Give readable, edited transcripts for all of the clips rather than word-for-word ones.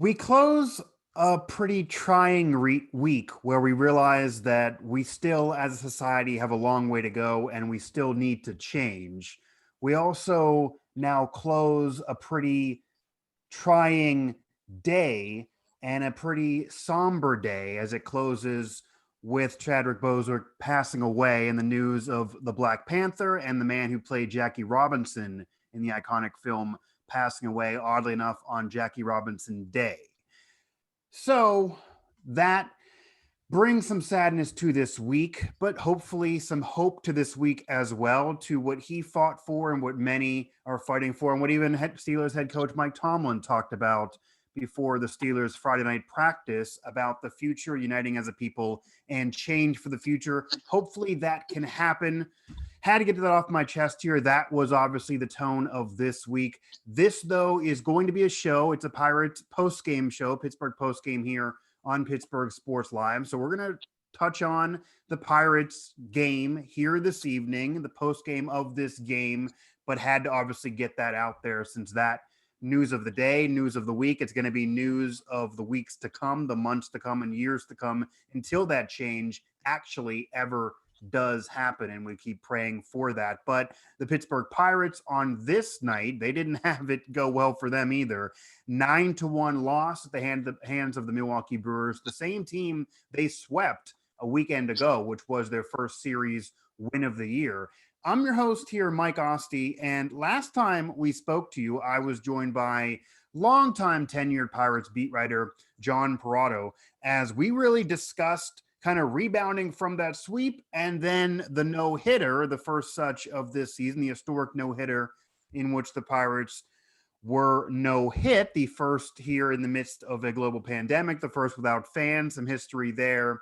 We close a pretty trying week where we realize that we still, as a society, have a long way to go and we still need to change. We also now close a pretty trying day and a pretty somber day as it closes with Chadwick Boseman passing away and the news of the Black Panther and the man who played Jackie Robinson in the iconic film passing away, oddly enough, on Jackie Robinson Day. So that brings some sadness to this week, but hopefully some hope to this week as well, to what he fought for and what many are fighting for, and what even Steelers head coach Mike Tomlin talked about before the Steelers Friday night practice about the future, uniting as a people and change for the future. Hopefully that can happen. Had to get that off my chest here. That was obviously the tone of this week. This, though, is going to be a show. It's a Pirates post-game show, Pittsburgh Postgame here on Pittsburgh Sports Live. So we're going to touch on the Pirates game here this evening, the post-game of this game, but had to obviously get that out there since that news of the day, news of the week. It's going to be news of the weeks to come, the months to come, and years to come until that change actually ever does happen, and we keep praying for that. But the Pittsburgh Pirates on this night, they didn't have it go well for them either. 9-1 loss at the hands of the Milwaukee Brewers, the same team they swept a weekend ago, which was their first series win of the year. I'm your host here, Mike Asti, and last time we spoke to you, I was joined by longtime tenured Pirates beat writer John Parado, as we really discussed kind of rebounding from that sweep and then the no-hitter, the first such of this season, the historic no-hitter in which the Pirates were no-hit, the first here in the midst of a global pandemic, the first without fans, some history there.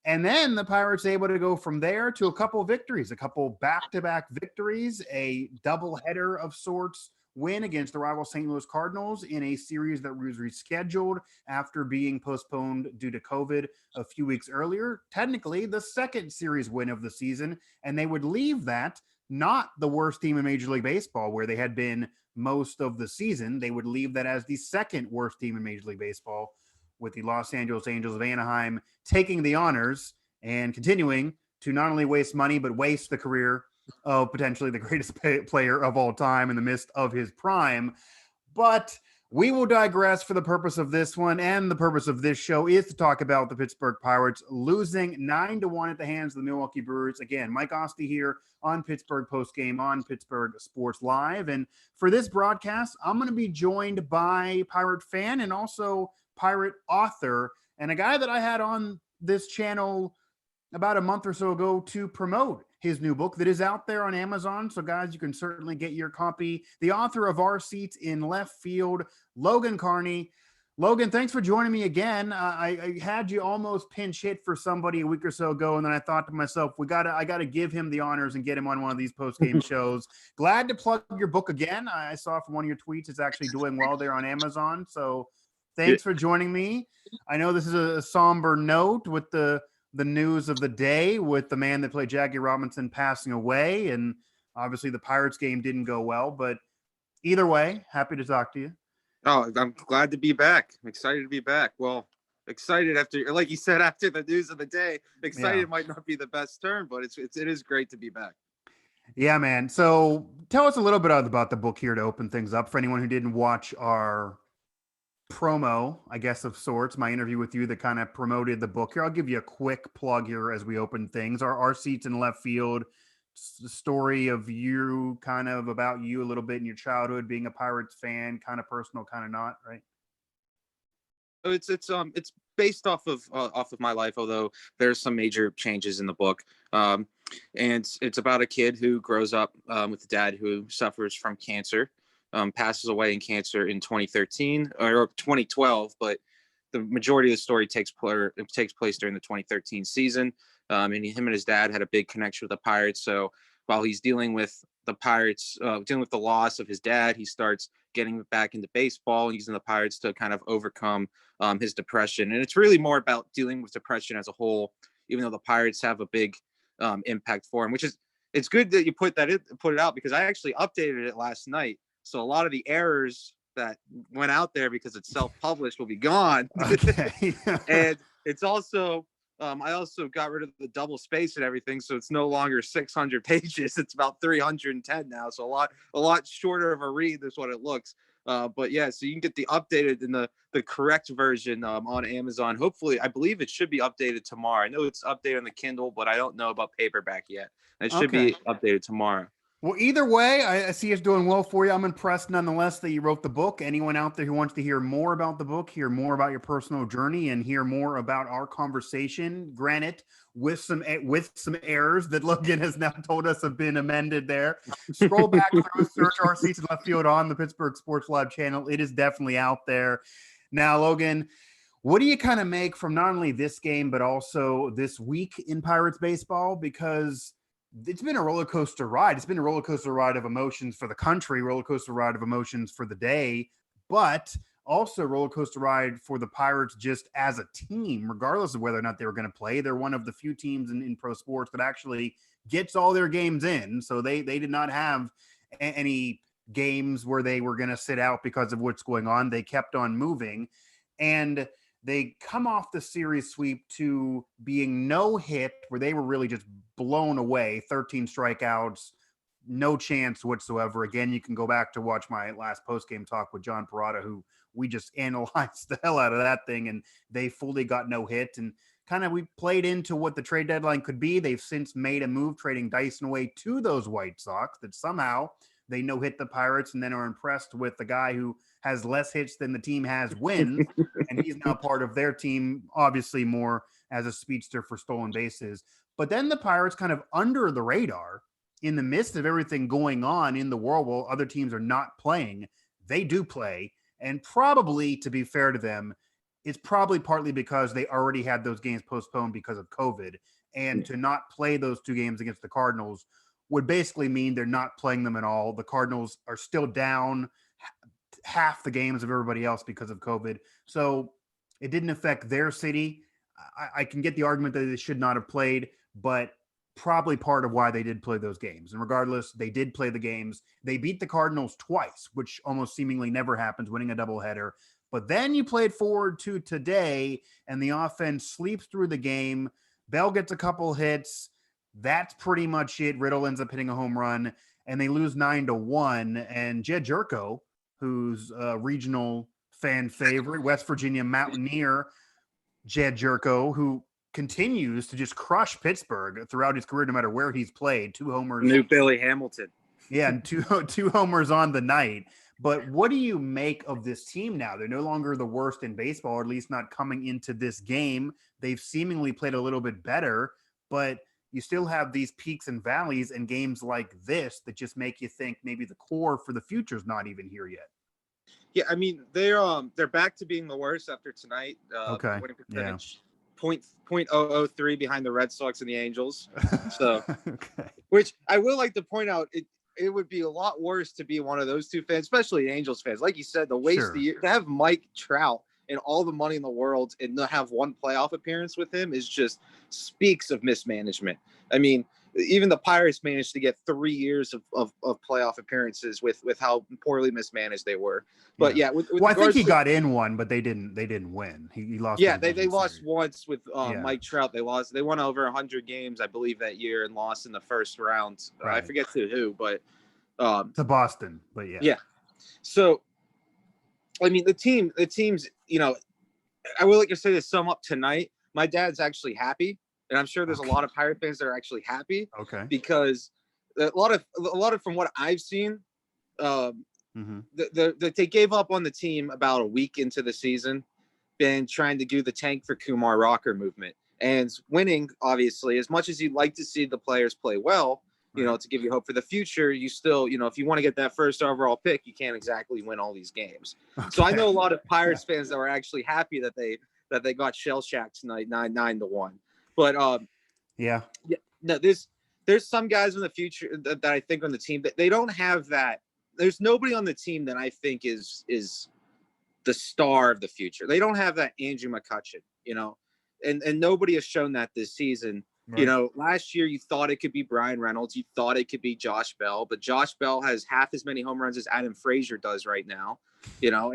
And then the Pirates able to go from there to a couple of victories, a couple back-to-back victories, a doubleheader of sorts win against the rival St. Louis Cardinals in a series that was rescheduled after being postponed due to COVID a few weeks earlier. Technically, the second series win of the season, and they would leave that not the worst team in Major League Baseball, where they had been most of the season. They would leave that as the second worst team in Major League Baseball, with the Los Angeles Angels of Anaheim taking the honors and continuing to not only waste money, but waste the career of potentially the greatest player of all time in the midst of his prime. But we will digress for the purpose of this one, and the purpose of this show is to talk about the Pittsburgh Pirates losing 9-1 at the hands of the Milwaukee Brewers. Again, Mike Asti here on Pittsburgh Postgame on Pittsburgh Sports Live. And for this broadcast, I'm going to be joined by Pirate fan and also Pirate author, and a guy that I had on this channel about a month or so ago to promote his new book that is out there on Amazon. So guys, you can certainly get your copy. The author of Our Seats in Left Field, Logan Carney. Logan, thanks for joining me again. I had you almost pinch hit for somebody a week or so ago, and then I thought to myself, I gotta give him the honors and get him on one of these post-game shows. Glad to plug your book again. I saw from one of your tweets it's actually doing well there on Amazon. So thanks for joining me. I know this is a somber note with the news of the day, with the man that played Jackie Robinson passing away, and obviously the Pirates game didn't go well, but either way, happy to talk to you. Oh, I'm glad to be back. I'm excited to be back. Well, excited after, like you said, after the news of the day. Excited might not be the best term, but it is great to be back. Yeah, man. So tell us a little bit about the book here to open things up for anyone who didn't watch our promo, I guess, of sorts, my interview with you that kind of promoted the book here. I'll give you a quick plug here as we open things. Our Seats in Left Field, the story of you, kind of about you a little bit in your childhood, being a Pirates fan, kind of personal, kind of not, right? So it's based off of my life, although there's some major changes in the book. And it's about a kid who grows up with a dad who suffers from cancer. Passes away in cancer in 2013 or 2012, but the majority of the story takes place during the 2013 season. And him and his dad had a big connection with the Pirates. So while he's dealing with the Pirates, dealing with the loss of his dad, he starts getting back into baseball and using the Pirates to kind of overcome his depression. And it's really more about dealing with depression as a whole, even though the Pirates have a big impact for him, which is, it's good that you put it out, because I actually updated it last night. So a lot of the errors that went out there because it's self-published will be gone. Okay. And it's also I also got rid of the double space and everything, so it's no longer 600 pages. It's about 310 now, so a lot shorter of a read is what it looks. But yeah, so you can get the updated and the correct version on Amazon. Hopefully, I believe it should be updated tomorrow. I know it's updated on the Kindle, but I don't know about paperback yet. It should be updated tomorrow. Well, either way, I see it's doing well for you. I'm impressed nonetheless that you wrote the book. Anyone out there who wants to hear more about the book, hear more about your personal journey, and hear more about our conversation, granted, with some errors that Logan has now told us have been amended there, scroll back through, search Our Seats in Left Field on the Pittsburgh Sports Live channel. It is definitely out there. Now, Logan, what do you kind of make from not only this game, but also this week in Pirates baseball? Because it's been a roller coaster ride. It's been a roller coaster ride of emotions for the country, roller coaster ride of emotions for the day, but also roller coaster ride for the Pirates just as a team, regardless of whether or not they were going to play. They're one of the few teams in pro sports that actually gets all their games in. So they did not have any games where they were going to sit out because of what's going on. They kept on moving, and they come off the series sweep to being no hit, where they were really just blown away, 13 strikeouts, no chance whatsoever. Again, you can go back to watch my last post-game talk with John Parada, who we just analyzed the hell out of that thing, and they fully got no hit. And kind of we played into what the trade deadline could be. They've since made a move trading Dyson away to those White Sox that somehow they no hit the Pirates and then are impressed with the guy who has less hits than the team has wins. And he's now part of their team, obviously more as a speedster for stolen bases. But then the Pirates kind of under the radar in the midst of everything going on in the world while other teams are not playing, they do play. And probably, to be fair to them, it's probably partly because they already had those games postponed because of COVID. And to not play those two games against the Cardinals would basically mean they're not playing them at all. The Cardinals are still down half the games of everybody else because of COVID. So it didn't affect their city. I can get the argument that they should not have played, but probably part of why they did play those games. And regardless, they did play the games. They beat the Cardinals twice, which almost seemingly never happens, winning a doubleheader. But then you played forward to today, and the offense sleeps through the game. Bell gets a couple hits. That's pretty much it. Riddle ends up hitting a home run, and they lose 9-1. And Jed Jerko, who's a regional fan favorite, West Virginia Mountaineer, Jed Jerko, who continues to just crush Pittsburgh throughout his career, no matter where he's played. 2 homers. New Billy Hamilton. Yeah, and two homers on the night. But what do you make of this team now? They're no longer the worst in baseball, or at least not coming into this game. They've seemingly played a little bit better, but you still have these peaks and valleys and games like this that just make you think maybe the core for the future is not even here yet. Yeah, I mean, they're back to being the worst after tonight. Okay. Winning percentage, 0.003 behind the Red Sox and the Angels. So, okay. Which I will like to point out, it would be a lot worse to be one of those two fans, especially Angels fans. Like you said, the waste of the year, to have Mike Trout and all the money in the world and to have one playoff appearance with him is just speaks of mismanagement. I mean, even the Pirates managed to get 3 years of playoff appearances with how poorly mismanaged they were. But yeah, with I think he got in one, but they didn't win. He lost. Yeah, they lost once with Mike Trout. They won over 100 games, I believe, that year and lost in the first round. Right. I forget to who, but to Boston. But yeah. So, I mean, the teams, you know, I would like to say to sum up tonight. My dad's actually happy. And I'm sure there's a lot of Pirate fans that are actually happy. Okay. Because a lot of from what I've seen, they gave up on the team about a week into the season, been trying to do the tank for Kumar Rocker movement and winning. Obviously, as much as you'd like to see the players play well, you know, to give you hope for the future, you still, you know, if you want to get that first overall pick, you can't exactly win all these games. Okay. So I know a lot of Pirates fans that were actually happy that they got shell shocked tonight, 9-1. But no, there's some guys in the future that I think on the team that they don't have that. There's nobody on the team that I think is the star of the future. They don't have that Andrew McCutchen, you know, and nobody has shown that this season. You Right. know, last year you thought it could be Brian Reynolds, you thought it could be Josh Bell, but Josh Bell has half as many home runs as Adam Frazier does right now. You know,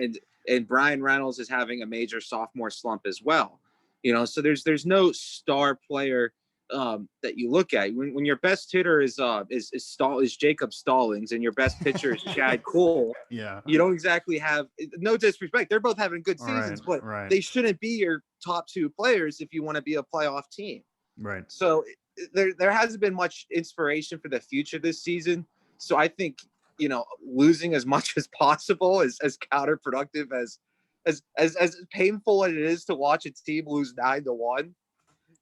and Brian Reynolds is having a major sophomore slump as well. You know, so there's no star player that you look at when your best hitter is Jacob Stallings and your best pitcher is Chad Cole. Yeah. You don't exactly have, no disrespect, they're both having good All right. seasons, but Right. they shouldn't be your top two players if you want to be a playoff team. Right. So there hasn't been much inspiration for the future this season. So I think, you know, losing as much as possible is as counterproductive as painful as it is to watch a team lose 9-1.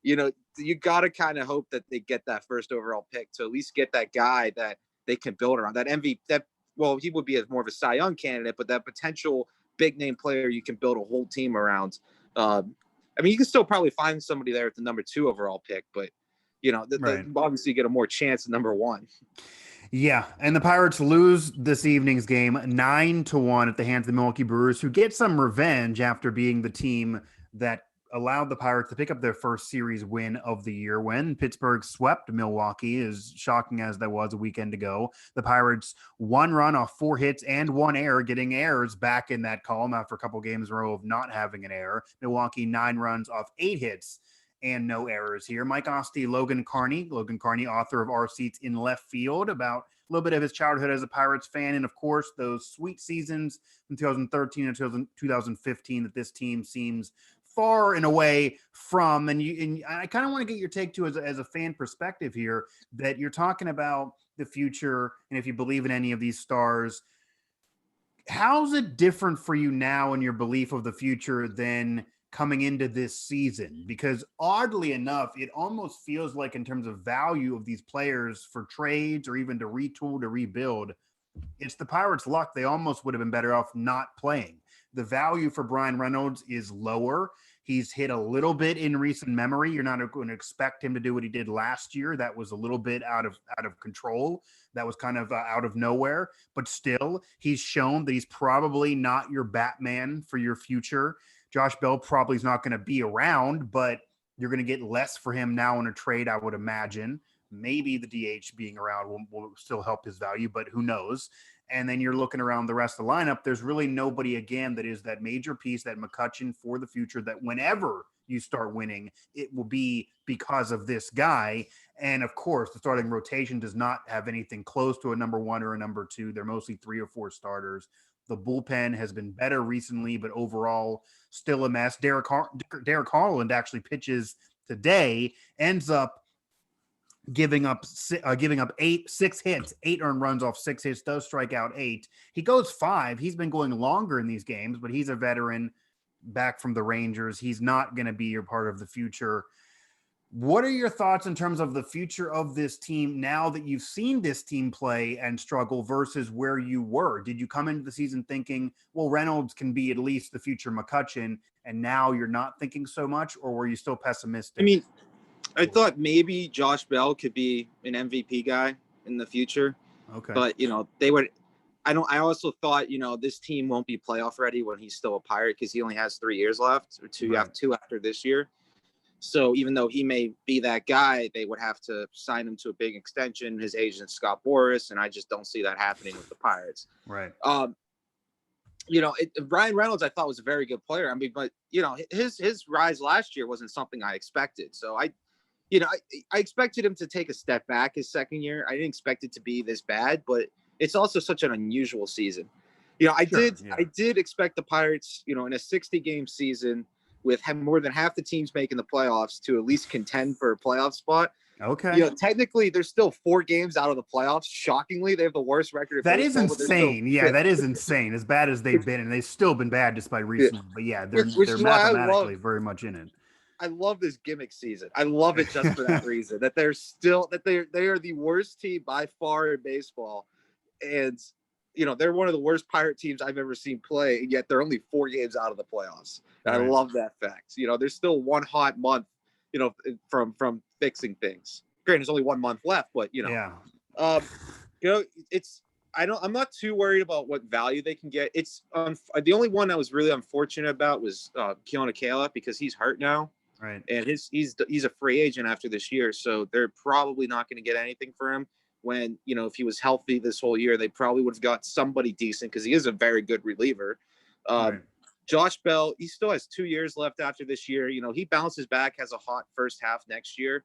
You know, you got to kind of hope that they get that first overall pick to at least get that guy that they can build around, that MVP. That, well, he would be more of a Cy Young candidate, but that potential big name player you can build a whole team around. I mean, you can still probably find somebody there at the number 2 overall pick, but you know, Right. obviously get a more chance at number 1. Yeah, and the Pirates lose this evening's game 9-1 at the hands of the Milwaukee Brewers, who get some revenge after being the team that allowed the Pirates to pick up their first series win of the year when Pittsburgh swept Milwaukee, as shocking as that was a weekend ago. The Pirates 1 run off 4 hits and 1 error, getting errors back in that column after a couple games in a row of not having an error. Milwaukee 9 runs off 8 hits and no errors here. Mike Asti, Logan Carney, author of Our Seats in Left Field, about a little bit of his childhood as a Pirates fan, and of course those sweet seasons from 2013 and 2015 that this team seems far and away from. And I kind of want to get your take too, as a fan perspective here, that you're talking about the future, and if you believe in any of these stars, how's it different for you now in your belief of the future than coming into this season? Because oddly enough, it almost feels like, in terms of value of these players for trades or even to retool, to rebuild, it's the Pirates' luck. They almost would have been better off not playing. The value for Brian Reynolds is lower. He's hit a little bit in recent memory. You're not going to expect him to do what he did last year. That was a little bit out of control. That was kind of out of nowhere. But still, he's shown that he's probably not your Batman for your future. Josh Bell probably is not going to be around, but you're going to get less for him now in a trade, I would imagine. Maybe the DH being around will still help his value, but who knows? And then you're looking around the rest of the lineup. There's really nobody, again, that is that major piece, that McCutchen for the future, that whenever you start winning, it will be because of this guy. And of course, the starting rotation does not have anything close to a number 1 or a number 2. They're mostly 3 or 4 starters. The bullpen has been better recently, but overall still a mess. Derek Harland actually pitches today, ends up giving up 6 hits, 8 earned runs off 6 hits, does strike out 8. He goes 5. He's been going longer in these games, but he's a veteran back from the Rangers. He's not going to be your part of the future. What are your thoughts in terms of the future of this team now that you've seen this team play and struggle versus where you were? Did you come into the season thinking, well, Reynolds can be at least the future McCutchen, and now you're not thinking so much, or were you still pessimistic? I mean, I thought maybe Josh Bell could be an MVP guy in the future. Okay. But, you know, they would – I also thought, you know, this team won't be playoff ready when he's still a Pirate because he only has 3 years left, or 2 after this year. So even though he may be that guy, they would have to sign him to a big extension. His agent, Scott Boras, and I just don't see that happening with the Pirates. Right. You know, Brian Reynolds, I thought was a very good player. I mean, but, you know, his rise last year wasn't something I expected. So I expected him to take a step back his second year. I didn't expect it to be this bad, but it's also such an unusual season. You know, I did expect the Pirates, you know, in a 60-game season with more than half the teams making the playoffs to at least contend for a playoff spot. Okay. You know, technically, they're still 4 games out of the playoffs. Shockingly, they have the worst record. That is insane. Yeah, that is insane. As bad as they've been, and they've still been bad despite recently. But yeah, they're mathematically very much in it. I love this gimmick season. I love it just for that reason. That they are the worst team by far in baseball, and you know they're one of the worst Pirate teams I've ever seen play, and yet they're only 4 games out of the playoffs. And I love that fact. You know, there's still one hot month, you know, from fixing things. Granted, there's only 1 month left, but you know, you know, I'm not too worried about what value they can get. It's the only one I was really unfortunate about was Keone Akela because he's hurt now. Right. and he's a free agent after this year, so they're probably not going to get anything for him. When if he was healthy this whole year, they probably would have got somebody decent because he is a very good reliever. Right. Josh Bell, he still has 2 years left after this year. He bounces back, has a hot first half next year.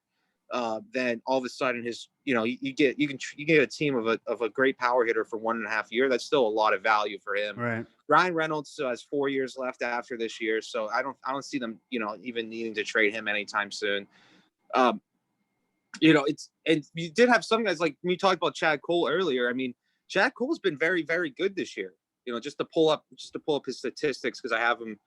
Then all of a sudden, you get a team of a great power hitter for 1.5 years. That's still a lot of value for him. Right. Ryan Reynolds still has 4 years left after this year, so I don't see them even needing to trade him anytime soon. And you did have some guys like we talked about Chad Cole earlier. I mean, Chad Cole's been very, very good this year. Just to pull up his statistics because I have him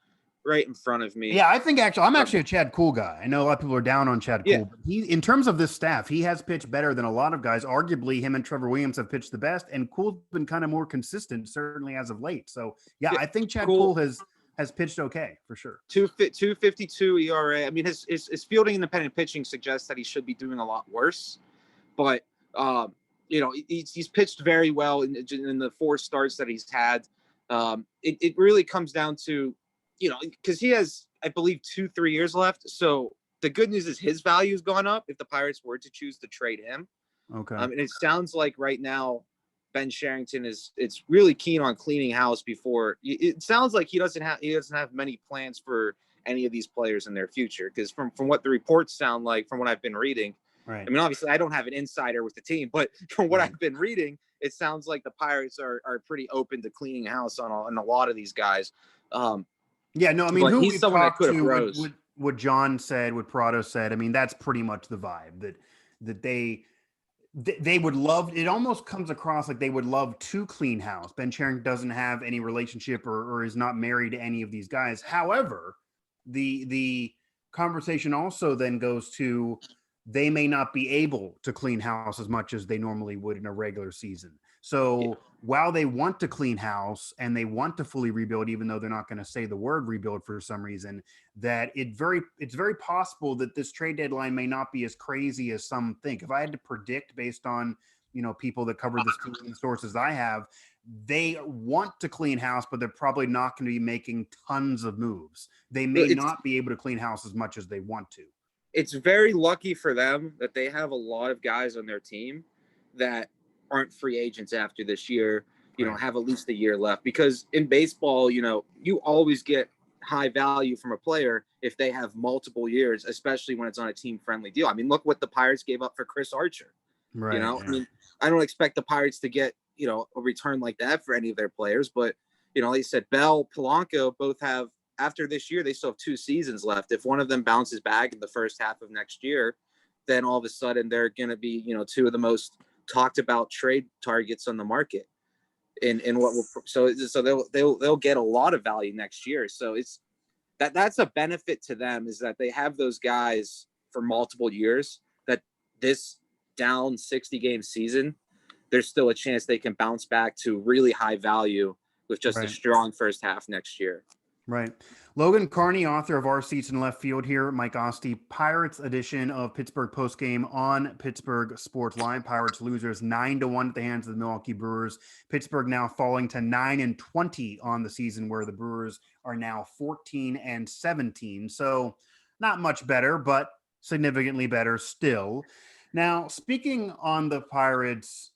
right in front of me. Yeah, I think I'm actually a Chad Cole guy. I know a lot of people are down on Chad Cole, but in terms of this staff, he has pitched better than a lot of guys. Arguably, him and Trevor Williams have pitched the best, and Cole's been kind of more consistent, certainly as of late. So, yeah, I think Chad Cole has pitched okay for sure. 2.52 ERA. I mean, his fielding independent pitching suggests that he should be doing a lot worse, but he's pitched very well in the 4 starts that he's had. It really comes down to because he has, I believe, 2-3 years left. So the good news is his value has gone up if the Pirates were to choose to trade him. Okay. And it sounds like right now Ben Sherrington it's really keen on cleaning house before. It sounds like he doesn't have many plans for any of these players in their future because from what the reports sound like, from what I've been reading. Right. I mean, obviously, I don't have an insider with the team, but from what I've been reading, it sounds like the Pirates are pretty open to cleaning house on a lot of these guys. Yeah, no, I mean, who we talked to, rose. what John said, what Prado said, I mean, that's pretty much the vibe that they would love. It almost comes across like they would love to clean house. Ben Sherrington doesn't have any relationship or is not married to any of these guys. However, the conversation also then goes to they may not be able to clean house as much as they normally would in a regular season. So while they want to clean house and they want to fully rebuild, even though they're not going to say the word rebuild for some reason, that it's very possible that this trade deadline may not be as crazy as some think. If I had to predict based on, people that cover this team and the sources I have, they want to clean house, but they're probably not going to be making tons of moves. They may not be able to clean house as much as they want to. It's very lucky for them that they have a lot of guys on their team that aren't free agents after this year, have at least a year left. Because in baseball, you always get high value from a player if they have multiple years, especially when it's on a team-friendly deal. I mean, look what the Pirates gave up for Chris Archer. Right. I mean, I don't expect the Pirates to get, a return like that for any of their players. But, like you said, Bell, Polanco both have, after this year, they still have 2 seasons left. If one of them bounces back in the first half of next year, then all of a sudden they're going to be, 2 of the most talked about trade targets on the market. So they'll get a lot of value next year. So that's a benefit to them, is that they have those guys for multiple years, that this down 60 game season, there's still a chance they can bounce back to really high value with just a strong first half next year. Right. Logan Carney, author of Our Seats in Left Field here. Mike Asti, Pirates edition of Pittsburgh Postgame on Pittsburgh Sports Line. Pirates losers 9-1 at the hands of the Milwaukee Brewers. Pittsburgh now falling to 9-20 on the season, where the Brewers are now 14-17. So not much better, but significantly better still. Now, speaking on the Pirates'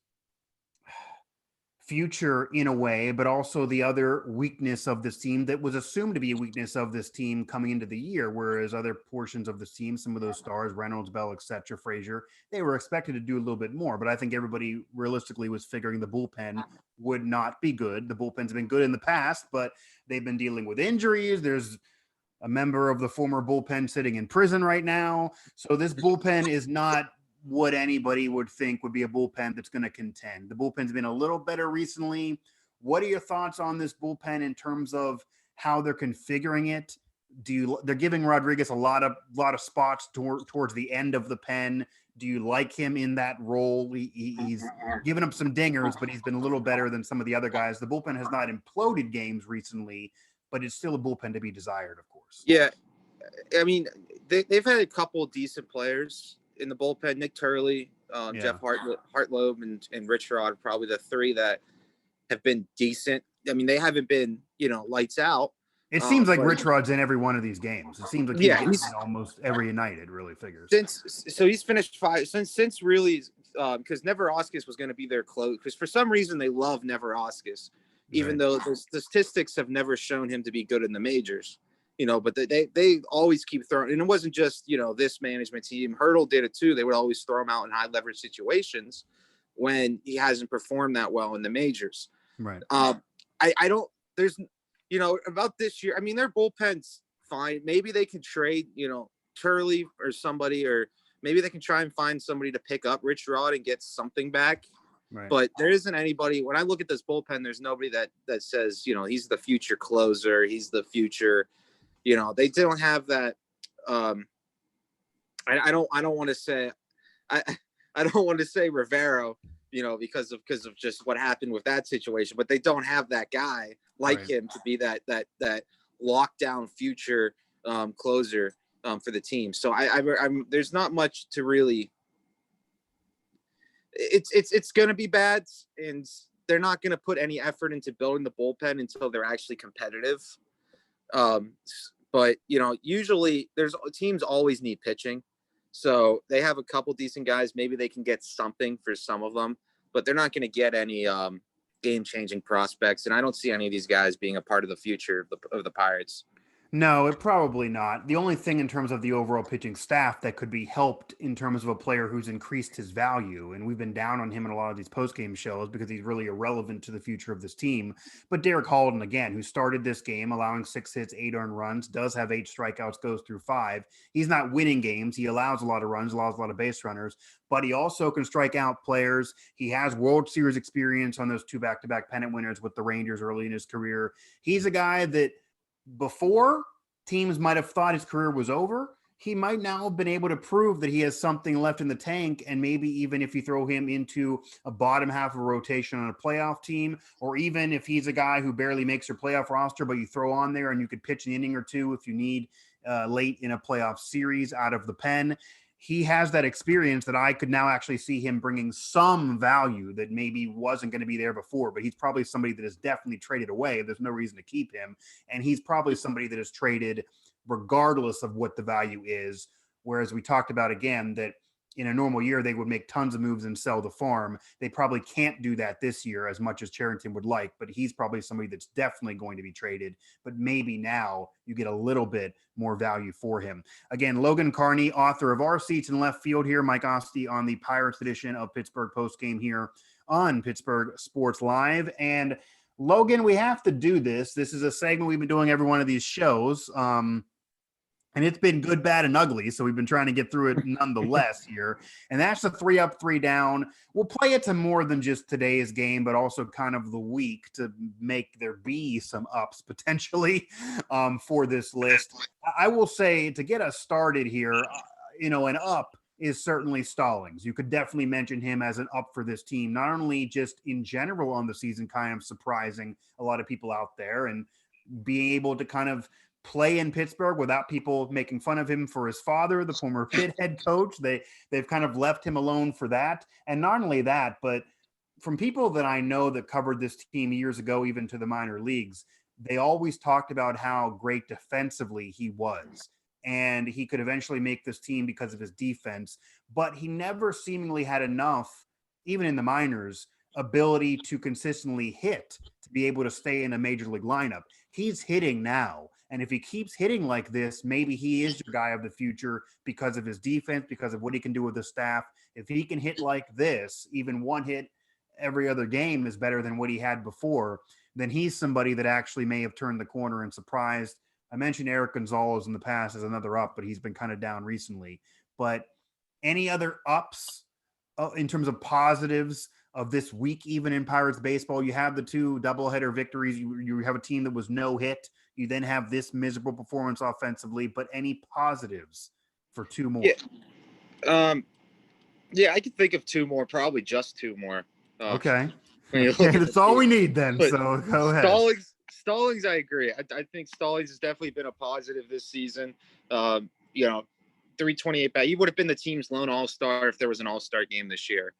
future in a way, but also the other weakness of this team that was assumed to be a weakness of this team coming into the year, whereas other portions of this team, some of those stars, Reynolds, Bell, etc., Frazier, they were expected to do a little bit more. But I think everybody realistically was figuring the bullpen would not be good. The bullpen's been good in the past, but they've been dealing with injuries. There's a member of the former bullpen sitting in prison right now. So this bullpen is not what anybody would think would be a bullpen that's going to contend. The bullpen's been a little better recently. What are your thoughts on this bullpen in terms of how they're configuring it? They're giving Rodriguez a lot of spots towards the end of the pen. Do you like him in that role? He's given up some dingers, but he's been a little better than some of the other guys. The bullpen has not imploded games recently, but it's still a bullpen to be desired, of course. Yeah. I mean, they've had a couple of decent players in the bullpen. Nick Turley, Jeff Hartloeb, and Rich Rod, probably the 3 that have been decent. I mean, they haven't been, lights out, It seems like But Rich Rod's in every one of these games. It seems like he's yeah, getting in almost every night. It really figures. he's finished 5 since really, because Neverauskas was going to be their close, because for some reason they love Neverauskas, even Right. though the statistics have never shown him to be good in the majors. But they always keep throwing, and it wasn't just this management team. Hurdle did it too. They would always throw him out in high leverage situations when he hasn't performed that well in the majors. Right. I don't. There's about this year. I mean, their bullpen's fine. Maybe they can trade Turley or somebody, or maybe they can try and find somebody to pick up Rich Rod and get something back. Right. But there isn't anybody. When I look at this bullpen, there's nobody that says he's the future closer. He's the future. They don't have that. I don't want to say I don't want to say Rivero, because of just what happened with that situation, but they don't have that guy like him to be that lockdown future closer for the team. So I'm there's not much to really. It's going to be bad, and they're not going to put any effort into building the bullpen until they're actually competitive. But usually teams always need pitching. So they have a couple decent guys. Maybe they can get something for some of them, but they're not going to get any game-changing prospects. And I don't see any of these guys being a part of the future of the Pirates. No, it probably not. The only thing in terms of the overall pitching staff that could be helped in terms of a player who's increased his value, and we've been down on him in a lot of these post-game shows because he's really irrelevant to the future of this team. But Derek Halden, again, who started this game, allowing 6 hits, 8 earned runs, does have 8 strikeouts, goes through 5. He's not winning games. He allows a lot of runs, allows a lot of base runners, but he also can strike out players. He has World Series experience on those 2 back-to-back pennant winners with the Rangers early in his career. He's a guy that before teams might have thought his career was over, he might now have been able to prove that he has something left in the tank. And maybe even if you throw him into a bottom half of a rotation on a playoff team, or even if he's a guy who barely makes your playoff roster, but you throw on there and you could pitch an inning or two if you need late in a playoff series out of the pen. He has that experience that I could now actually see him bringing some value that maybe wasn't going to be there before, but he's probably somebody that is definitely traded away. There's no reason to keep him. And he's probably somebody that is traded regardless of what the value is. Whereas we talked about, again, that in a normal year, they would make tons of moves and sell the farm. They probably can't do that this year as much as Cherington would like, but he's probably somebody that's definitely going to be traded. But maybe now you get a little bit more value for him. Again, Logan Carney, author of Our Seats in Left Field here, Mike Asti on the Pirates edition of Pittsburgh Postgame here on Pittsburgh Sports Live. And Logan, we have to do this. This is a segment we've been doing every one of these shows. And it's been good, bad, and ugly. So we've been trying to get through it nonetheless here. And that's the 3 up, 3 down. We'll play it to more than just today's game, but also kind of the week to make there be some ups potentially for this list. I will say, to get us started here, an up is certainly Stallings. You could definitely mention him as an up for this team, not only just in general on the season, kind of surprising a lot of people out there and being able to kind of play in Pittsburgh without people making fun of him for his father, the former Pitt head coach. They've kind of left him alone for that. And not only that, but from people that I know that covered this team years ago, even to the minor leagues, they always talked about how great defensively he was. And he could eventually make this team because of his defense, but he never seemingly had enough, even in the minors, ability to consistently hit to be able to stay in a major league lineup. He's hitting now. And if he keeps hitting like this, maybe he is your guy of the future because of his defense, because of what he can do with the staff. If he can hit like this, even one hit every other game is better than what he had before, then he's somebody that actually may have turned the corner and surprised. I mentioned Eric Gonzalez in the past as another up, but he's been kind of down recently. But any other ups in terms of positives of this week, even in Pirates baseball? You have the 2 doubleheader victories. You have a team that was no hit. You then have this miserable performance offensively, but any positives for 2 more? Yeah, I could think of 2 more, probably just 2 more. Okay. That's all we need then. But so go ahead. Stallings, I agree. I think Stallings has definitely been a positive this season. 328 bat. He would have been the team's lone all-star if there was an all-star game this year.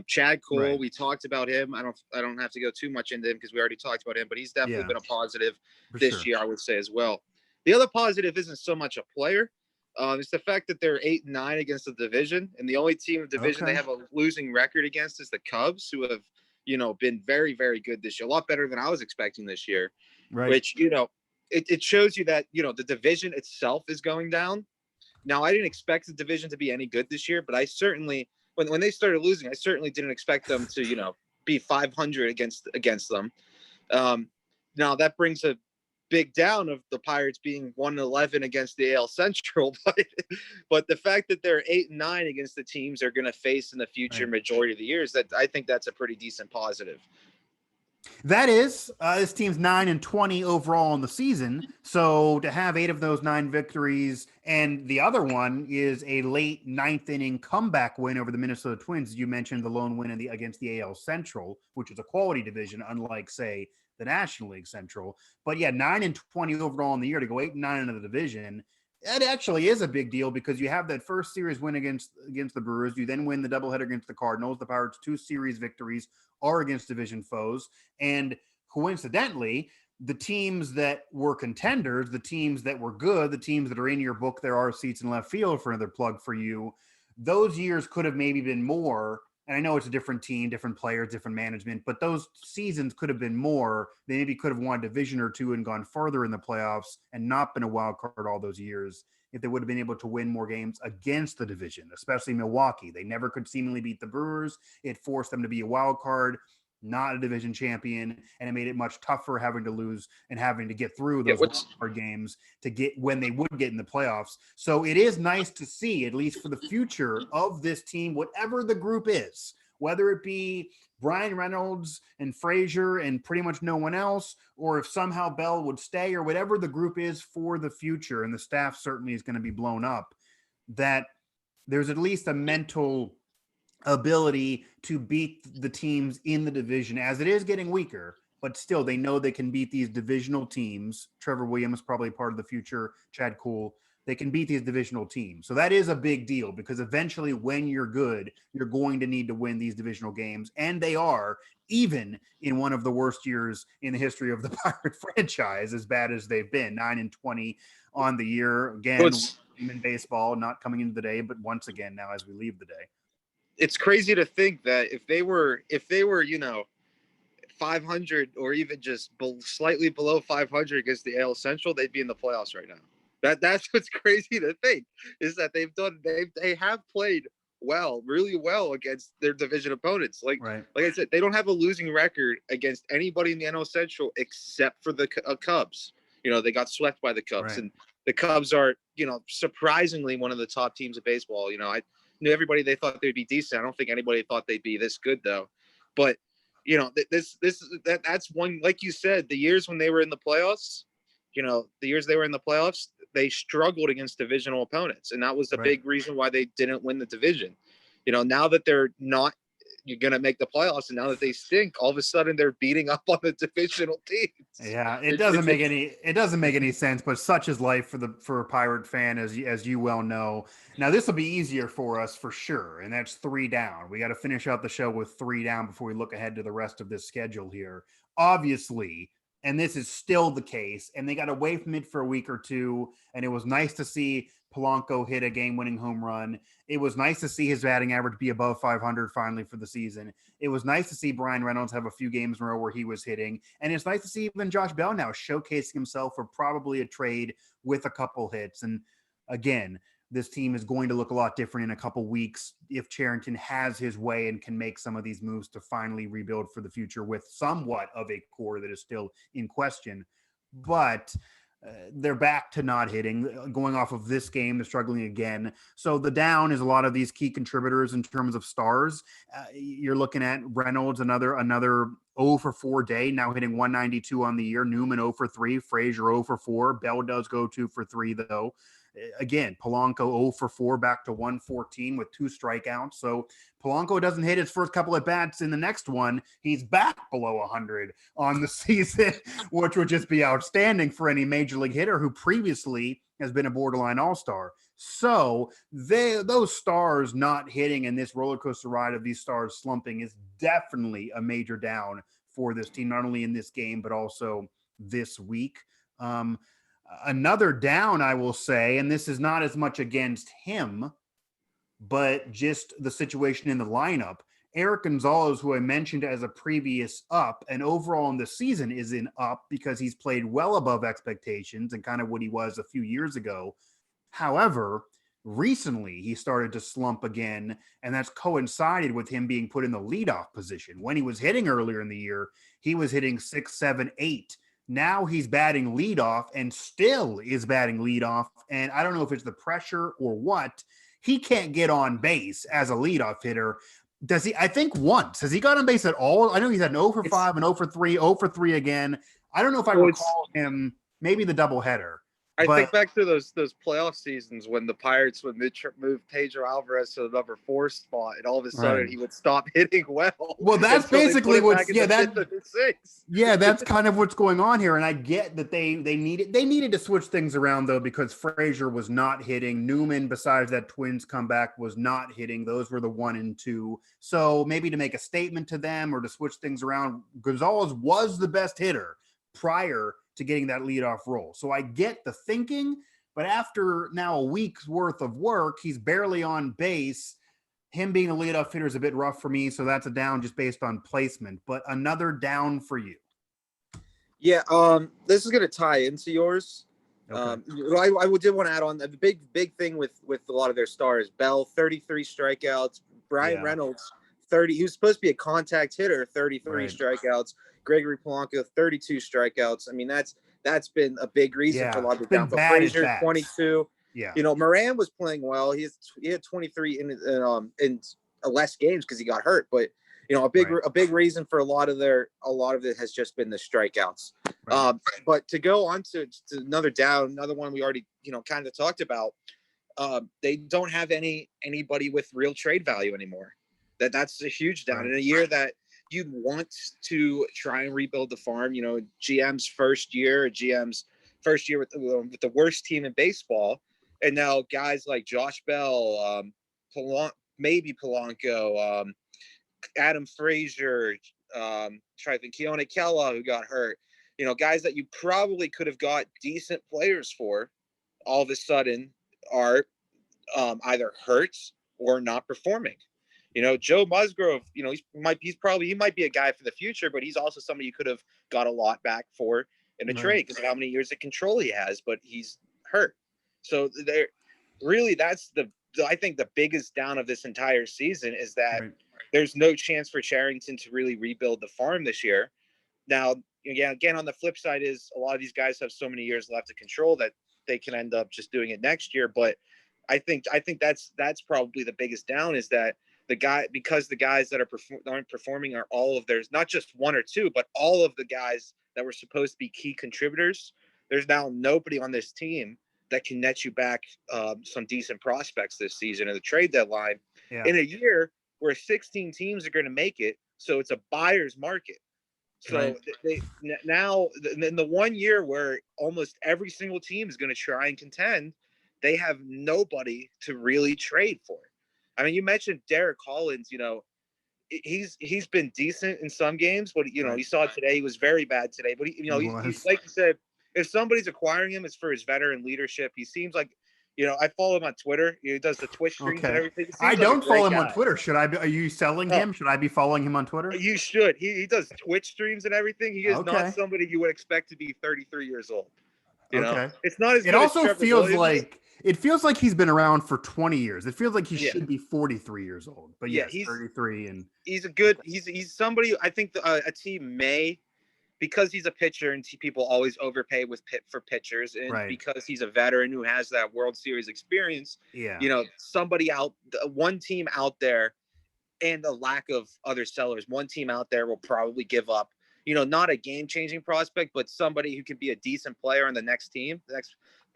Chad Cole, Right. we talked about him. I don't have to go too much into him because we already talked about him, but he's definitely Yeah, been a positive for this sure. year, I would say as well. The other positive isn't so much a player. It's the fact that they're 8-9 against the division, and the only team in the division they Okay. have a losing record against is the Cubs, who have been very, very good this year, a lot better than I was expecting this year. Right. Which it shows you that the division itself is going down. Now, I didn't expect the division to be any good this year, but I certainly, when they started losing, I certainly didn't expect them to, be 500 against them. Now that brings a big down of the Pirates being 1-11 against the AL Central, but the fact that they're 8-9 against the teams they're going to face in the future Right. majority of the years, that I think that's a pretty decent positive. That is, this team's 9-20 overall in the season. So to have 8 of those 9 victories, and the other one is a late ninth inning comeback win over the Minnesota Twins. You mentioned the lone win against the AL Central, which is a quality division, unlike say the National League Central. But yeah, 9-20 overall in the year to go 8-9 into the division. That actually is a big deal because you have that first series win against the Brewers. You then win the doubleheader against the Cardinals. The Pirates' 2 series victories are against division foes. And coincidentally, the teams that were contenders, the teams that were good, the teams that are in your book, there are seats in left field for another plug for you. Those years could have maybe been more. And I know it's a different team, different players, different management, but those seasons could have been more. They maybe could have won a division or two and gone further in the playoffs and not been a wild card all those years if they would have been able to win more games against the division, especially Milwaukee. They never could seemingly beat the Brewers. It forced them to be a wild card, not a division champion, and it made it much tougher having to lose and having to get through Yeah, those hard games to get when they would get in the playoffs. So it is nice to see, at least for the future of this team, whatever the group is, whether it be Brian Reynolds and Frazier and pretty much no one else, or if somehow Bell would stay, or whatever the group is for the future, and the staff certainly is going to be blown up, that there's at least a mental ability to beat the teams in the division as it is getting weaker, but still they know they can beat these divisional teams. Trevor Williams, probably part of the future, Chad Cole, they can beat these divisional teams. So that is a big deal because eventually when you're good, you're going to need to win these divisional games. And they are, even in one of the worst years in the history of the Pirate franchise, as bad as they've been, 9-20 on the year. Again, in baseball, not coming into the day, but once again now as we leave the day. It's crazy to think that if they were 500 or even just slightly below 500 against the AL Central, they'd be in the playoffs right now. That's what's crazy to think, is that they have played really well against their division opponents. Like I said, they don't have a losing record against anybody in the NL Central except for the Cubs. They got swept by the Cubs, and the Cubs are surprisingly one of the top teams of baseball. I knew everybody, they thought they'd be decent. I don't think anybody thought they'd be this good though. But that's one, like you said, the years when they were in the playoffs, they struggled against divisional opponents, and that was a big reason why they didn't win the division. Now that they're not going to make the playoffs, and now that they stink, all of a sudden they're beating up on the divisional teams. Yeah, it doesn't make any sense, but such is life for a Pirate fan, as you well know. Now this will be easier for us for sure, and that's 3 down. We got to finish out the show with 3 down before we look ahead to the rest of this schedule here. Obviously, and this is still the case, and they got away from it for a week or two, and it was nice to see Polanco hit a game-winning home run. It was nice to see his batting average be above 500 finally for the season. It was nice to see Brian Reynolds have a few games in a row where he was hitting, and it's nice to see even Josh Bell now showcasing himself for probably a trade with a couple hits. And again, this team is going to look a lot different in a couple weeks if Cherington has his way and can make some of these moves to finally rebuild for the future with somewhat of a core that is still in question. But they're back to not hitting. Going off of this game, they're struggling again. So the down is a lot of these key contributors in terms of stars. You're looking at Reynolds, another 0 for 4 day, now hitting 192 on the year. Newman 0 for 3, Frazier 0 for 4. Bell does go 2 for 3 though. Again, Polanco 0 for 4, back to 114 with 2 strikeouts. So Polanco doesn't hit his first couple at bats. In the next one, he's back below 100 on the season, which would just be outstanding for any major league hitter who previously has been a borderline all-star. So those stars not hitting and this roller coaster ride of these stars slumping is definitely a major down for this team, not only in this game, but also this week. Um, Another down, I will say, and this is not as much against him, but just the situation in the lineup. Eric Gonzalez, who I mentioned as a previous up, and overall in the season is in up because he's played well above expectations and kind of what he was a few years ago. However, recently he started to slump again, and that's coincided with him being put in the leadoff position. When he was hitting earlier in the year, he was hitting 6, 7, 8. Now he's batting leadoff and still is batting leadoff. And I don't know if it's the pressure or what. He can't get on base as a leadoff hitter. Does he? I think once. Has he got on base at all? I know he's had an 0 for 5 and 0 for 3, 0 for 3 again. I don't know if I recall him, maybe the doubleheader. I think back to those playoff seasons when the Pirates would move Pedro Alvarez to the number 4 spot, and all of a sudden he would stop hitting well. Well, that's basically what's that's kind of what's going on here. And I get that they needed to switch things around though, because Frazier was not hitting. Newman, besides that Twins comeback, was not hitting. Those were the 1 and 2. So maybe to make a statement to them or to switch things around, Gonzalez was the best hitter prior to getting that leadoff role. So I get the thinking, but after now a week's worth of work, he's barely on base. Him being a leadoff hitter is a bit rough for me, so that's a down just based on placement, but another down for you. Yeah, this is going to tie into yours. Okay. I did want to add on the big thing with a lot of their stars. Bell, 33 strikeouts. Brian Reynolds, 30. He was supposed to be a contact hitter, 33 strikeouts. Gregory Polanco, 32 strikeouts. I mean, that's been a big reason for a lot of the down. But Frazier, 22. Yeah. You know, Moran was playing well. He had 23 in less games because he got hurt. But you know, a big reason for a lot of it has just been the strikeouts. Right. But to go on to another one we already kind of talked about. They don't have anybody with real trade value anymore. That's a huge down in a year that you'd want to try and rebuild the farm. You know, GM's first year with the worst team in baseball, and now guys like Josh Bell, maybe Polanco, Adam Frazier, trying to think, Keone Kela, who got hurt. You know, guys that you probably could have got decent players for, all of a sudden are either hurt or not performing. You know, Joe Musgrove, you know, he might be a guy for the future, but he's also somebody you could have got a lot back for in a trade because of how many years of control he has, but he's hurt. So I think the biggest down of this entire season is that there's no chance for Cherington to really rebuild the farm this year. Now, again, on the flip side is a lot of these guys have so many years left to control that they can end up just doing it next year. But I think that's probably the biggest down is that the guys that aren't performing are all of theirs, not just one or two, but all of the guys that were supposed to be key contributors. There's now nobody on this team that can net you back some decent prospects this season at the trade deadline in a year where 16 teams are going to make it. So it's a buyer's market. So now in the 1 year where almost every single team is going to try and contend, they have nobody to really trade for. I mean, you mentioned Derek Collins, you know, he's been decent in some games, but, you know, you saw today, he was very bad today. But, he's like you said, if somebody's acquiring him, it's for his veteran leadership. He seems like, you know, I follow him on Twitter. He does the Twitch streams and everything. I don't follow him on Twitter. Should I be? Are you selling him? Should I be following him on Twitter? You should. He does Twitch streams and everything. He is not somebody you would expect to be 33 years old. You know, it's not as. It also feels like. It feels like he's been around for 20 years. It feels like he should be 43 years old. But he's 33, and he's he's somebody I think a team may, because he's a pitcher and people always overpay for pitchers, and because he's a veteran who has that World Series experience. You know, one team out there, and the lack of other sellers, one team out there will probably give up. You know, not a game-changing prospect, but somebody who could be a decent player on the next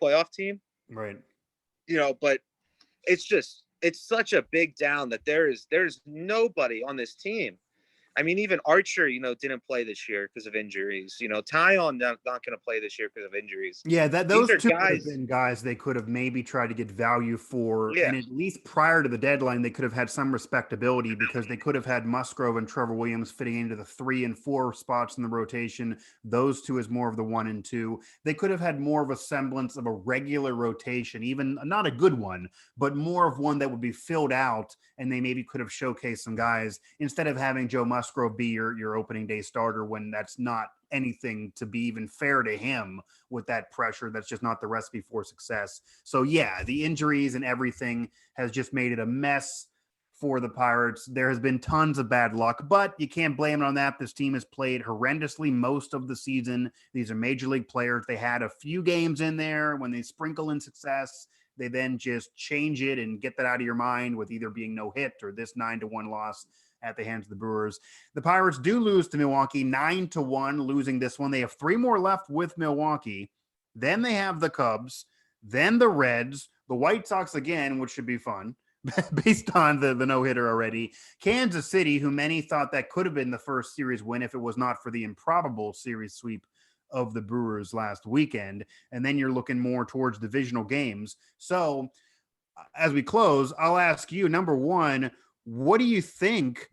playoff team. Right. You know, but it's such a big down that there's nobody on this team I mean, even Archer, didn't play this year because of injuries. Tyon not going to play this year because of injuries. Yeah, These those are two would have guys. been guys they could have maybe tried to get value for, Yeah. and at least prior to the deadline, they could have had some respectability because they could have had Musgrove and Trevor Williams fitting into the 3 and 4 spots in the rotation. Those two as more of the 1 and 2. They could have had more of a semblance of a regular rotation, even not a good one, but more of one that would be filled out, and they maybe could have showcased some guys instead of having Joe Musgrove be your opening day starter when that's not anything to be even fair to him with that pressure. That's just not the recipe for success. So yeah, the injuries and everything has just made it a mess for the Pirates. There has been tons of bad luck, but you can't blame it on that. This team has played horrendously most of the season. These are major league players. They had a few games in there when they sprinkle in success. They then just change it and get that out of your mind with either being no hit or this 9-1 loss at the hands of the Brewers. The Pirates do lose to Milwaukee 9-1, losing this one. They have 3 more left with Milwaukee. Then they have the Cubs, then the Reds, the White Sox again, which should be fun based on the no-hitter already. Kansas City, who many thought that could have been the first series win if it was not for the improbable series sweep of the Brewers last weekend. And then you're looking more towards divisional games. So as we close, I'll ask you, number one, what do you think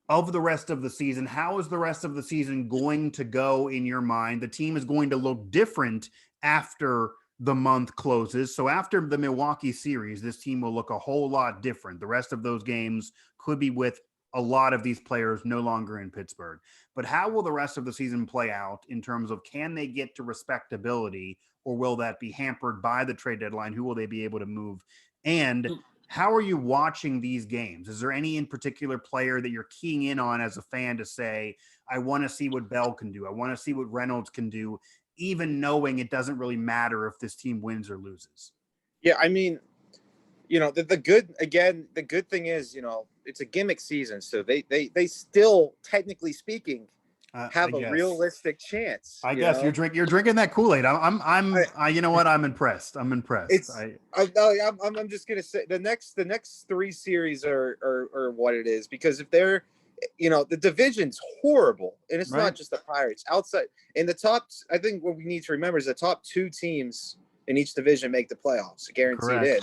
of the rest of the season? How is the rest of the season going to go in your mind? The team is going to look different after the month closes. So after the Milwaukee series, this team will look a whole lot different. The rest of those games could be with a lot of these players no longer in Pittsburgh. But how will the rest of the season play out in terms of, can they get to respectability, or will that be hampered by the trade deadline? Who will they be able to move? And how are you watching these games? Is there any in particular player that you're keying in on as a fan to say, I want to see what Bell can do, I want to see what Reynolds can do, even knowing it doesn't really matter if this team wins or loses? Yeah, I mean, the good thing is, it's a gimmick season, so they still, technically speaking, have a realistic chance. I guess you're drinking that Kool-Aid. You know what? I'm impressed. I'm just gonna say the next 3 series are what it is, because if they're, the division's horrible, and it's not just the Pirates. Outside in the top, I think what we need to remember is the top 2 teams in each division make the playoffs, guaranteed in.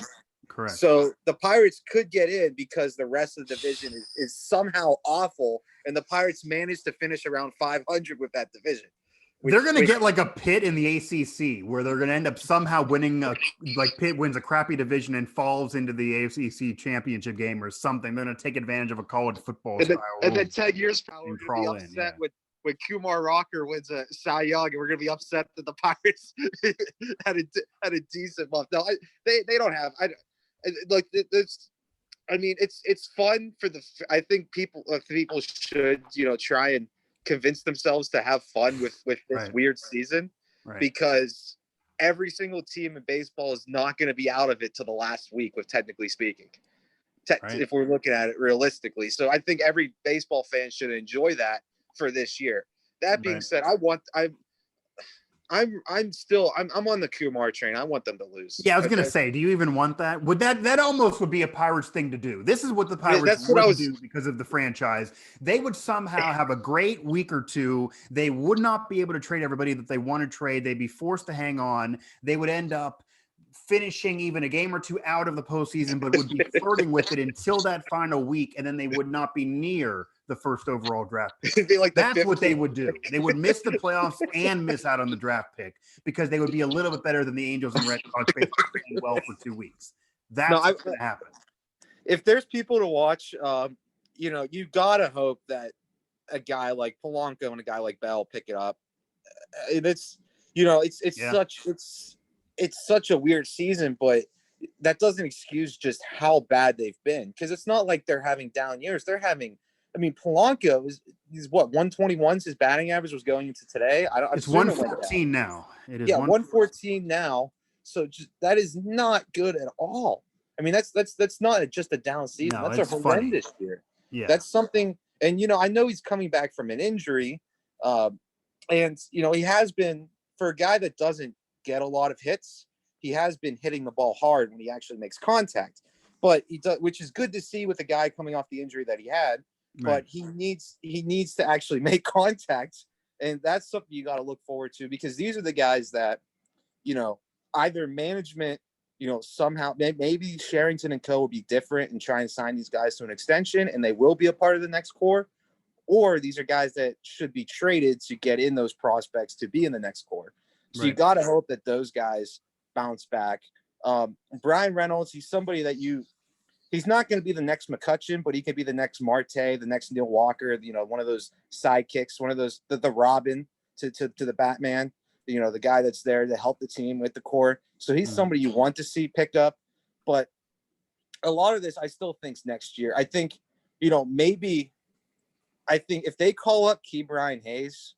Correct. So the Pirates could get in because the rest of the division is somehow awful, and the Pirates managed to finish around 500 with that division. They're going to get like a Pitt in the ACC, where they're going to end up somehow winning, like Pitt wins a crappy division and falls into the ACC championship game or something. They're going to take advantage of a college football style. And then 10 years from now, we're going to be upset when Kumar Rocker wins a Cy Young, and we're going to be upset that the Pirates had a decent month. No, they don't have. It's fun for I think people should, try and convince themselves to have fun with this weird season, because every single team in baseball is not going to be out of it till the last week, with technically speaking, if we're looking at it realistically. So I think every baseball fan should enjoy that for this year. That being said, I'm on the Kumar train. I want them to lose. Yeah, I was going to say, do you even want that? Would that almost would be a Pirates thing to do? This is what the Pirates would do because of the franchise. They would somehow have a great week or two. They would not be able to trade everybody that they want to trade. They'd be forced to hang on. They would end up finishing even a game or 2 out of the postseason, but would be flirting with it until that final week, and then they would not be near the first overall draft pick. That's what they would do. They would miss the playoffs and miss out on the draft pick, because they would be a little bit better than the Angels and Red Sox playing well for 2 weeks. That's what's going to happen. If there's people to watch, you gotta hope that a guy like Polanco and a guy like Bell pick it up. It's such a weird season, but that doesn't excuse just how bad they've been, because it's not like they're having down years. They're having. I mean, Polanco he's what, 121 his batting average was going into today. It's 114 now. It is 114 now. So that is not good at all. I mean, that's not just a down season. No, that's a horrendous year. Yeah, that's something. And I know he's coming back from an injury, and he has been, for a guy that doesn't get a lot of hits, he has been hitting the ball hard when he actually makes contact. But he does, which is good to see with a guy coming off the injury that he had. but he needs to actually make contact, and that's something you got to look forward to, because these are the guys that, either management, somehow maybe Sherrington and co will be different and try and sign these guys to an extension, and they will be a part of the next core, or these are guys that should be traded to get in those prospects to be in the next core. So you got to hope that those guys bounce back. Brian Reynolds, he's somebody that he's not going to be the next McCutcheon, but he could be the next Marte, the next Neil Walker, one of those sidekicks, one of those, the Robin to the Batman, the guy that's there to help the team with the core. So he's somebody you want to see picked up. But a lot of this, I still think's next year. I think, I think if they call up Ke'Bryan Hayes,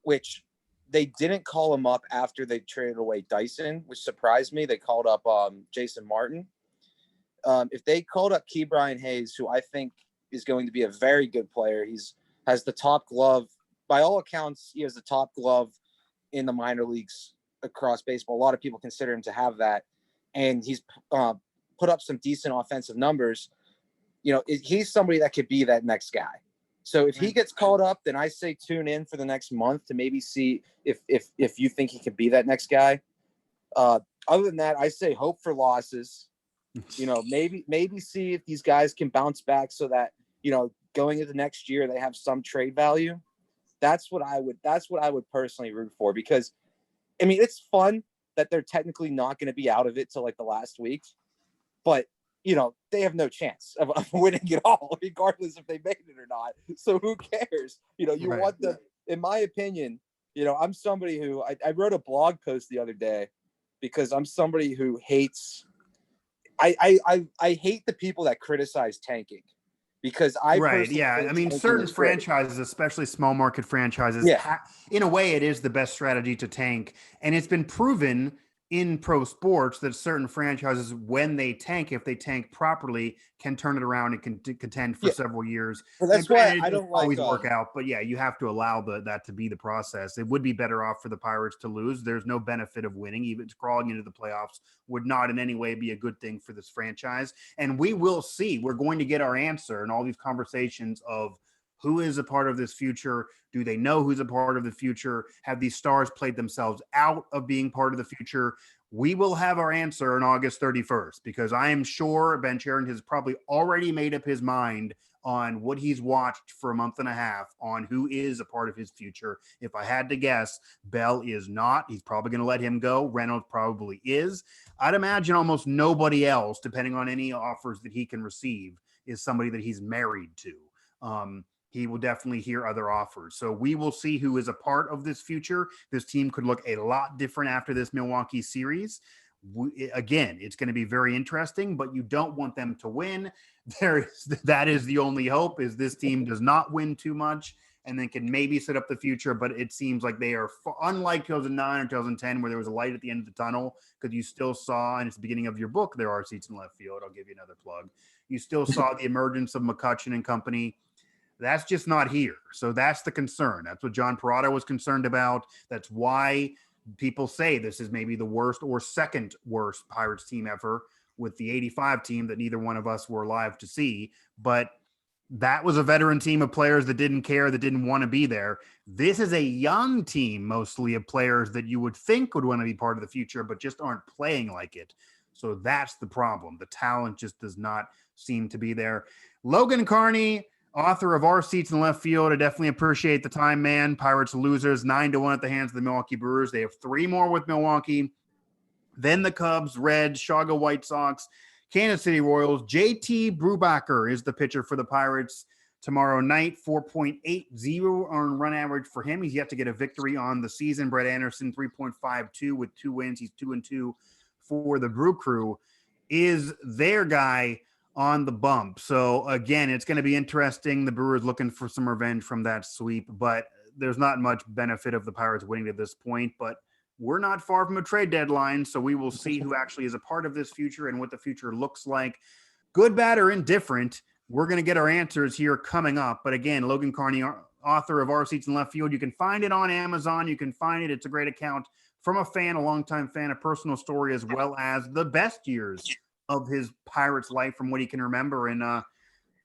which they didn't call him up after they traded away Dyson, which surprised me. They called up Jason Martin. If they called up Ke'Bryan Hayes, who I think is going to be a very good player, has the top glove. By all accounts, he has the top glove in the minor leagues across baseball. A lot of people consider him to have that, and he's put up some decent offensive numbers. He's somebody that could be that next guy. So if he gets called up, then I say tune in for the next month to maybe see if you think he can be that next guy. Other than that, I say hope for losses. Maybe see if these guys can bounce back so that, going into next year, they have some trade value. That's what I would personally root for, because it's fun that they're technically not going to be out of it till like the last week, but they have no chance of winning it all, regardless if they made it or not. So who cares? Want the, in my opinion, I'm somebody who I wrote a blog post the other day because I'm somebody who hates, I hate the people that criticize tanking, because certain franchises, especially small market franchises, in a way, it is the best strategy to tank, and it's been proven in pro sports that certain franchises, when they tank, if they tank properly, can turn it around and can contend for several years. Well, that's why I don't always work out, but you have to allow that to be the process. It would be better off for the Pirates to lose. There's no benefit of winning. Even crawling into the playoffs would not in any way be a good thing for this franchise. And we will see. We're going to get our answer in all these conversations of who is a part of this future. Do they know who's a part of the future? Have these stars played themselves out of being part of the future? We will have our answer on August 31st, because I am sure Ben Sherrington has probably already made up his mind on what he's watched for a month and a half on who is a part of his future. If I had to guess, Bell is not. He's probably going to let him go. Reynolds probably is. I'd imagine almost nobody else, depending on any offers that he can receive, is somebody that he's married to. He will definitely hear other offers. So we will see who is a part of this future. This team could look a lot different after this Milwaukee series. Again, it's going to be very interesting, but you don't want them to win. That is the only hope, is this team does not win too much and then can maybe set up the future. But it seems like they are, unlike 2009 or 2010, where there was a light at the end of the tunnel, because you still saw, and it's the beginning of your book, There Are Seats in Left Field. I'll give you another plug. You still saw the emergence of McCutcheon and company. That's just not here. So that's the concern. That's what John Parada was concerned about. That's why people say this is maybe the worst or second worst Pirates team ever, with the 85 team that neither one of us were alive to see. But that was a veteran team of players that didn't care, that didn't want to be there. This is a young team, mostly of players that you would think would want to be part of the future, but just aren't playing like it. So that's the problem. The talent just does not seem to be there. Logan Carney, author of Our Seats in Left Field. I definitely appreciate the time, man. Pirates losers, 9-1 at the hands of the Milwaukee Brewers. They have 3 more with Milwaukee. Then the Cubs, Reds, Chicago White Sox, Kansas City Royals. JT Brubaker is the pitcher for the Pirates tomorrow night. 4.80 earned run average for him. He's yet to get a victory on the season. Brett Anderson, 3.52 with 2 wins. He's 2-2 for the Brew Crew. Is their guy on the bump. So again, it's going to be interesting. The Brewers looking for some revenge from that sweep, but there's not much benefit of the Pirates winning at this point. But we're not far from a trade deadline, so we will see who actually is a part of this future and what the future looks like. Good, bad, or indifferent, we're going to get our answers here coming up. But again, Logan Carney, author of Our Seats in Left Field. You can find it on Amazon. You can find it. It's a great account from a fan, a longtime fan, a personal story, as well as the best years of his Pirates life from what he can remember. And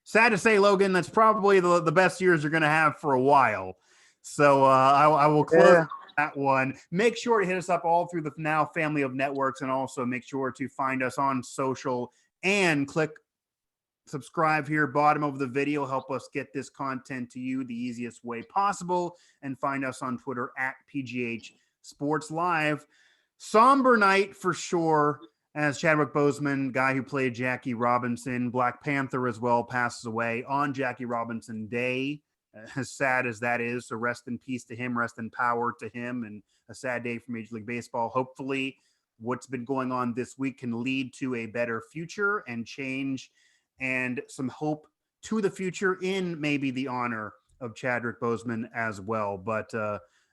sad to say, Logan, that's probably the best years you're going to have for a while. So I will close that one. Make sure to hit us up all through the Now family of networks, and also make sure to find us on social and click subscribe here, bottom of the video. Help us get this content to you the easiest way possible. And find us on Twitter at PGH Sports Live. Somber night for sure, as Chadwick Boseman, guy who played Jackie Robinson, Black Panther as well, passes away on Jackie Robinson Day. As sad as that is, so rest in peace to him, rest in power to him, and a sad day for Major League Baseball. Hopefully, what's been going on this week can lead to a better future and change and some hope to the future in maybe the honor of Chadwick Boseman as well. But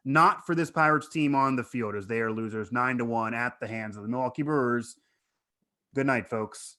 not for this Pirates team on the field, as they are losers 9-1 at the hands of the Milwaukee Brewers. Good night, folks.